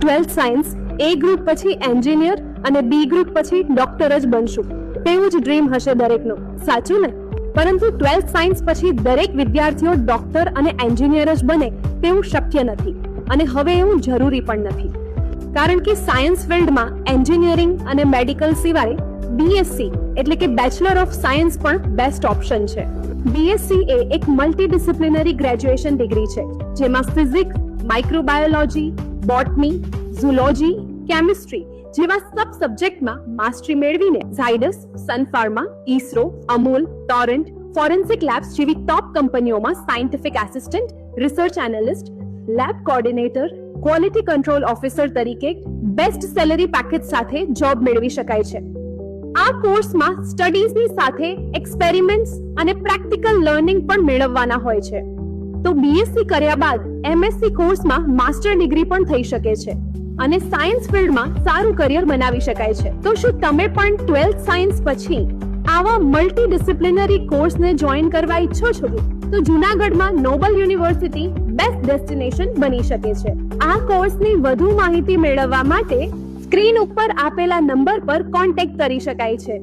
12th science એ group પછી engineer અને B group પછી ડોક્ટર જ બનશું તેવું જ ડ્રીમ હશે દરેકનું, સાચું ને? પરંતુ 12th સાયન્સ પછી દરેક વિદ્યાર્થીઓ ડોક્ટર અને એન્જિનિયર જ બને તેવું શક્ય નથી અને હવે એવું જરૂરી પણ નથી, કારણ કે સાયન્સ ફિલ્ડમાં એન્જિનિયરિંગ અને મેડિકલ સિવાય બીએસસી એટલે કે બેચલર ઓફ સાયન્સ પણ બેસ્ટ ઓપ્શન છે. બીએસસી એ એક મલ્ટીડિસિપ્લિનરી ગ્રેજ્યુએશન ડિગ્રી છે જેમાં physics, microbiology, botany, zoology, chemistry જેવા સબ સબ્જેક્ટમાં માસ્ટરી મેળવીને ઝાયડસ, સન ફાર્મા, ઇસરો, અમૂલ, ટોરેન્ટ, ફોરેન્સિક લેબ્સ જેવી ટોપ કંપનીઓમાં scientific assistant, research analyst, lab coordinator, quality control officer તરીકે બેસ્ટ સેલરી પેકેજ સાથે જોબ મેળવી શકાય છે. આ કોર્સમાં સ્ટડીઝની સાથે એક્સપેરિમેન્ટ્સ અને પ્રેક્ટિકલ લર્નિંગ પણ મેળવવાના હોય છે. તો બીએસસી કર્યા બાદ એમએસસી કોર્સમાં માસ્ટર ડિગ્રી પણ થઈ શકે છે અને સાયન્સ ફિલ્ડમાં સારું કરિયર બનાવી શકાય છે. તો શું તમે પણ 12th સાયન્સ પછી આવા મલ્ટી ડિસિપ્લિનરી કોર્સને જોઈન કરવા ઈચ્છો છો? તો જૂનાગઢમાં નોબલ યુનિવર્સિટી બેસ્ટ ડેસ્ટિનેશન બની શકે છે. આ કોર્સની વધુ માહિતી મેળવવા માટે સ્ક્રીન ઉપર આપેલા નંબર પર કોન્ટેક્ટ કરી શકાય છે.